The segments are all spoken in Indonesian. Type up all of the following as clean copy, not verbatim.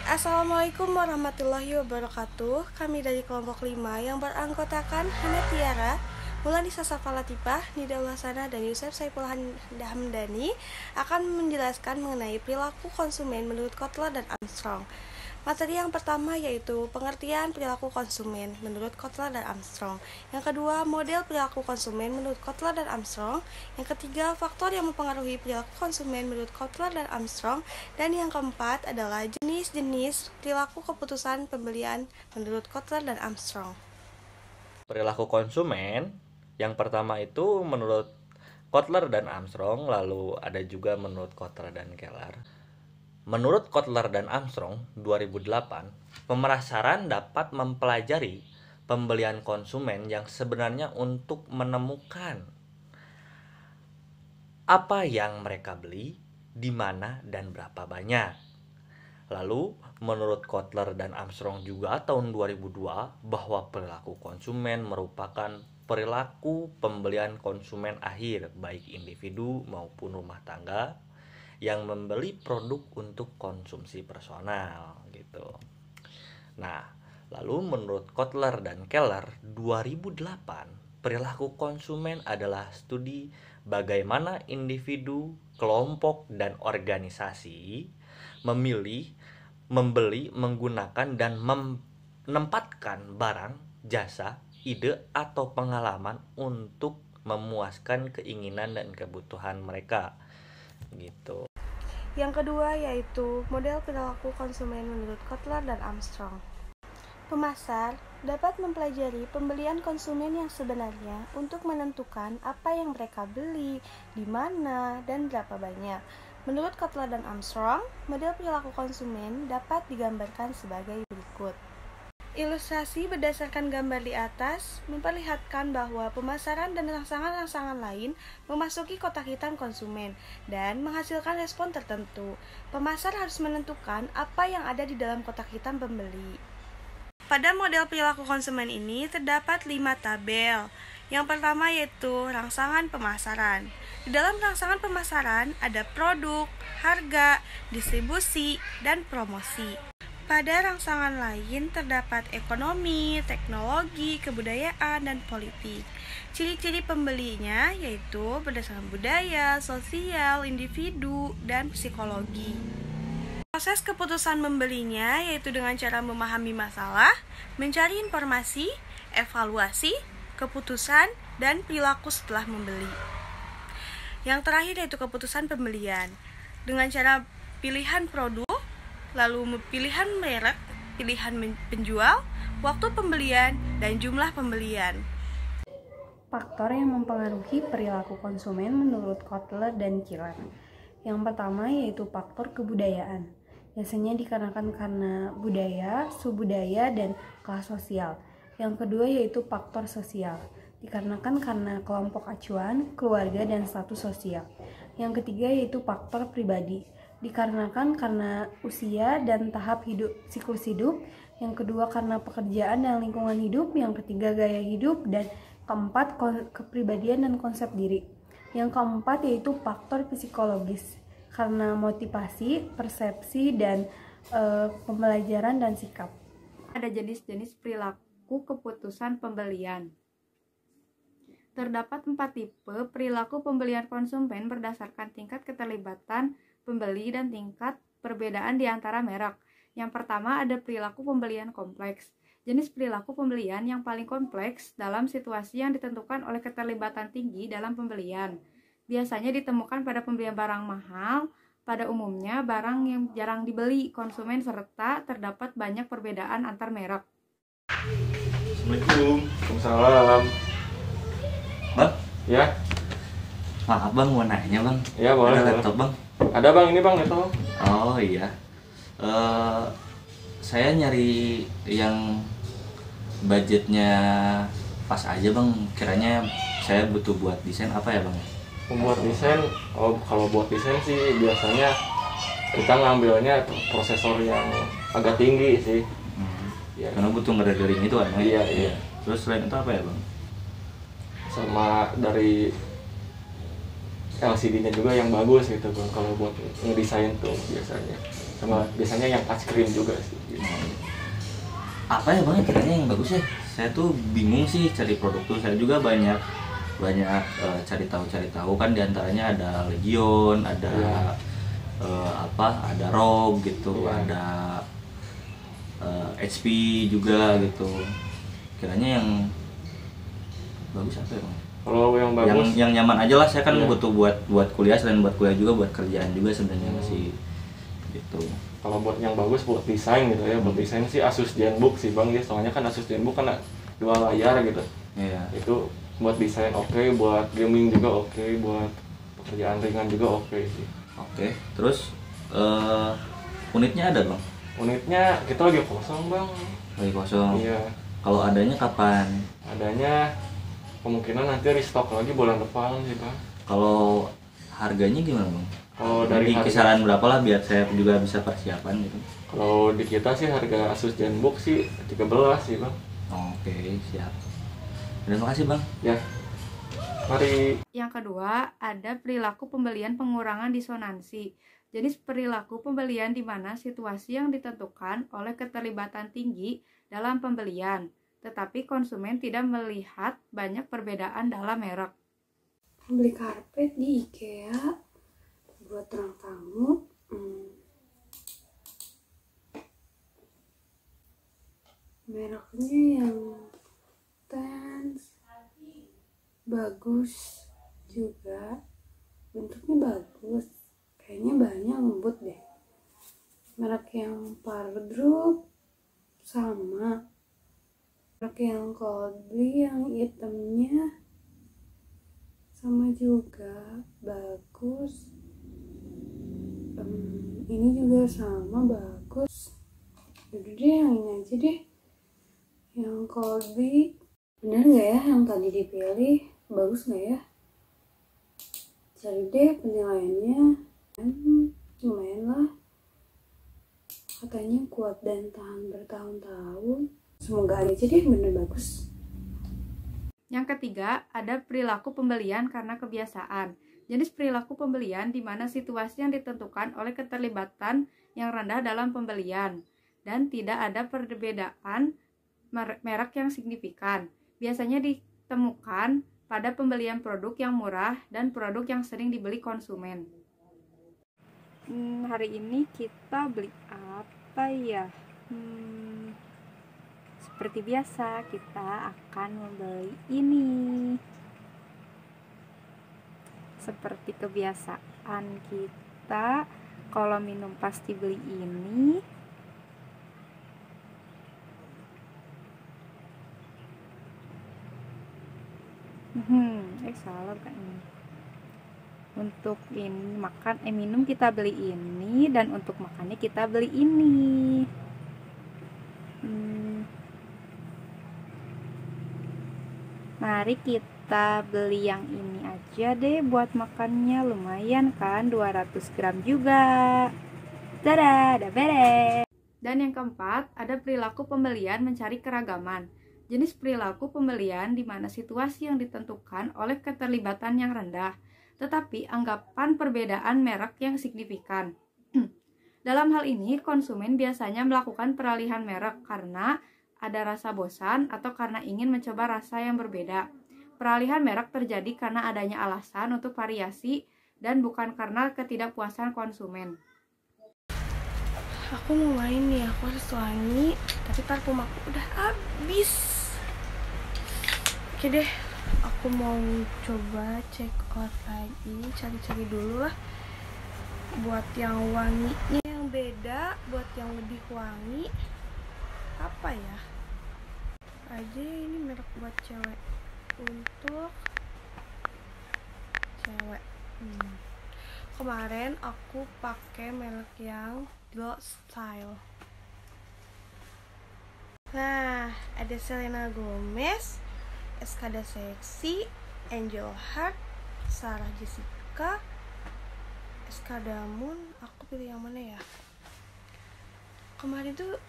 Assalamualaikum warahmatullahi wabarakatuh. Kami dari kelompok 5 yang beranggotakan Hana Tiara, Mulanisa Safa Latifah, Nida Ulasana, dan Yusef Saiful Hamdani akan menjelaskan mengenai perilaku konsumen menurut Kotler dan Armstrong. Materi yang pertama yaitu pengertian perilaku konsumen menurut Kotler dan Armstrong. Yang kedua, model perilaku konsumen menurut Kotler dan Armstrong. Yang ketiga, faktor yang mempengaruhi perilaku konsumen menurut Kotler dan Armstrong. Dan yang keempat adalah jenis-jenis perilaku keputusan pembelian menurut Kotler dan Armstrong. Perilaku konsumen yang pertama itu menurut Kotler dan Armstrong, lalu ada juga menurut Kotler dan Keller. Menurut Kotler dan Armstrong 2008, pemasaran dapat mempelajari pembelian konsumen yang sebenarnya untuk menemukan apa yang mereka beli, di mana dan berapa banyak. Lalu, menurut Kotler dan Armstrong juga tahun 2002 bahwa perilaku konsumen merupakan perilaku pembelian konsumen akhir, baik individu maupun rumah tangga, yang membeli produk untuk konsumsi personal gitu. Nah, lalu menurut Kotler dan Keller 2008, perilaku konsumen adalah studi bagaimana individu, kelompok, dan organisasi memilih, membeli, menggunakan, dan menempatkan barang, jasa, ide, atau pengalaman untuk memuaskan keinginan dan kebutuhan mereka gitu. Yang kedua yaitu model perilaku konsumen menurut Kotler dan Armstrong. Pemasar dapat mempelajari pembelian konsumen yang sebenarnya untuk menentukan apa yang mereka beli, di mana, dan berapa banyak. Menurut Kotler dan Armstrong, model perilaku konsumen dapat digambarkan sebagai berikut. Ilustrasi berdasarkan gambar di atas memperlihatkan bahwa pemasaran dan rangsangan-rangsangan lain memasuki kotak hitam konsumen dan menghasilkan respon tertentu. Pemasar harus menentukan apa yang ada di dalam kotak hitam pembeli. Pada model perilaku konsumen ini terdapat 5 tabel. Yang pertama yaitu rangsangan pemasaran. Di dalam rangsangan pemasaran ada produk, harga, distribusi, dan promosi. Pada rangsangan lain terdapat ekonomi, teknologi, kebudayaan, dan politik. Ciri-ciri pembelinya yaitu berdasarkan budaya, sosial, individu, dan psikologi. Proses keputusan membelinya yaitu dengan cara memahami masalah, mencari informasi, evaluasi, keputusan, dan perilaku setelah membeli. Yang terakhir yaitu keputusan pembelian. Dengan cara pilihan produk, lalu pilihan merek, pilihan penjual, waktu pembelian, dan jumlah pembelian. Faktor yang mempengaruhi perilaku konsumen menurut Kotler dan Keller. Yang pertama yaitu faktor kebudayaan. Biasanya dikarenakan karena budaya, subudaya, dan kelas sosial. Yang kedua yaitu faktor sosial. Dikarenakan karena kelompok acuan, keluarga, dan status sosial. Yang ketiga yaitu faktor pribadi. Dikarenakan karena usia dan tahap siklus hidup. Yang kedua karena pekerjaan dan lingkungan hidup. Yang ketiga gaya hidup. Dan keempat kepribadian dan konsep diri. Yang keempat yaitu faktor psikologis karena motivasi, persepsi, dan pembelajaran dan sikap. Ada jenis-jenis perilaku keputusan pembelian. Terdapat 4 tipe perilaku pembelian konsumen berdasarkan tingkat keterlibatan pembeli dan tingkat perbedaan di antara merek. Yang pertama ada perilaku pembelian kompleks. Jenis perilaku pembelian yang paling kompleks dalam situasi yang ditentukan oleh keterlibatan tinggi dalam pembelian. Biasanya ditemukan pada pembelian barang mahal, pada umumnya barang yang jarang dibeli konsumen serta terdapat banyak perbedaan antar merek. Assalamualaikum. Waalaikumsalam. Bang? Ya? Maaf bang, mau nanya bang. Ya boleh. Ada laptop bang? Ada bang, ini bang itu. Oh iya. Saya nyari yang budgetnya pas aja bang. Kiranya saya butuh buat desain apa ya bang? Membuat desain, kalau buat desain sih biasanya kita ngambilnya prosesor yang agak tinggi sih. Ya. Karena butuh ngedering itu kan? Iya. Terus selain itu apa ya bang? Sama dari LCD-nya juga yang bagus gitu bang, kalau buat ngedesain tuh biasanya. sama biasanya yang touchscreen juga sih gitu. Apa ya bang kiranya yang bagus ya? Saya tuh bingung sih cari produk tuh. Saya juga banyak cari tahu kan, diantaranya ada Legion, ada ada ROG gitu, ada HP juga gitu. Kiranya yang bagus apa ya bang? Kalau yang bagus yang nyaman aja lah. Saya kan butuh buat kuliah, selain buat kuliah juga buat kerjaan juga sebenarnya masih gitu. Kalau buat yang bagus buat desain gitu ya, buat desain sih Asus ZenBook sih bang ya, soalnya kan Asus ZenBook kan 2 layar gitu. Iya. Itu buat desain oke, buat gaming juga oke, buat pekerjaan ringan juga oke sih. Oke. Terus unitnya ada bang? Unitnya kita lagi kosong bang. Lagi kosong. Iya. Kalau adanya kapan? Adanya kemungkinan nanti restock lagi bulan depan sih bang. Kalau harganya gimana bang? Kalau dari kisaran berapa lah biar saya juga bisa persiapan gitu? Kalau di kita sih harga Asus ZenBook sih 13 sih bang. Oke, siap. Terima kasih bang. Ya, mari. Yang kedua, ada perilaku pembelian pengurangan disonansi. Jenis perilaku pembelian di mana situasi yang ditentukan oleh keterlibatan tinggi dalam pembelian, tetapi konsumen tidak melihat banyak perbedaan dalam merek. Beli karpet di IKEA buat ruang tamu. Mereknya yang Tens, bagus juga, bentuknya bagus, kayaknya bahannya lembut deh. Merek yang Pardrup sama, merek yang Coldplay yang hitamnya sama juga bagus. Ini juga sama bagus. Udah deh yang ini aja deh, yang Coldplay. Bener nggak ya yang tadi dipilih? Bagus nggak ya? Cari deh penilaiannya. Lumayan lah, katanya kuat dan tahan bertahun-tahun. Semoga aja deh bener bagus. Yang ketiga, ada perilaku pembelian karena kebiasaan. Jenis perilaku pembelian di mana situasi yang ditentukan oleh keterlibatan yang rendah dalam pembelian dan tidak ada perbedaan merek yang signifikan. Biasanya ditemukan pada pembelian produk yang murah dan produk yang sering dibeli konsumen. Hari ini kita beli apa ya? Seperti biasa, kita akan membeli ini. Seperti kebiasaan kita, kalau minum pasti beli ini. Salah kan ini. Untuk ini minum kita beli ini, dan untuk makannya kita beli ini. Mari kita beli yang ini aja deh buat makannya, lumayan kan, 200 gram juga. Dadah, udah beres. Dan yang keempat, ada perilaku pembelian mencari keragaman. Jenis perilaku pembelian di mana situasi yang ditentukan oleh keterlibatan yang rendah, tetapi anggapan perbedaan merek yang signifikan. Dalam hal ini, konsumen biasanya melakukan peralihan merek karena ada rasa bosan atau karena ingin mencoba rasa yang berbeda. Peralihan merek terjadi karena adanya alasan untuk variasi dan bukan karena ketidakpuasan konsumen. Aku mau main nih, aku harus wangi, tapi parfum aku udah habis. Oke deh, aku mau coba check out lagi, cari-cari dulu lah buat yang wanginya yang beda, buat yang lebih wangi. Apa ya? Aja ini merek buat cewek, untuk cewek. Kemarin aku pakai merek yang Glow Style. Nah, ada Selena Gomez, Eskada Sexy, Angel Heart, Sarah Jessica, Eskada Moon. Aku pilih yang mana ya? Kemarin tuh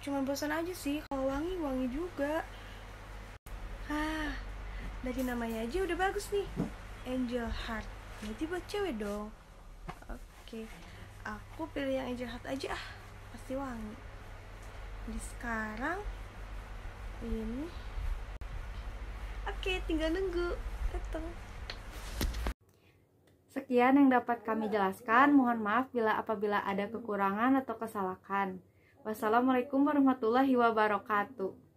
cuma bosan aja sih, kalau wangi juga. Dari namanya aja udah bagus nih, Angel Heart. Berarti buat cewek dong. Oke, Aku pilih yang jahat aja, pasti wangi. Di sekarang ini. Oke, tinggal nunggu datang. Sekian yang dapat kami jelaskan. Mohon maaf apabila ada kekurangan atau kesalahan. Wassalamualaikum warahmatullahi wabarakatuh.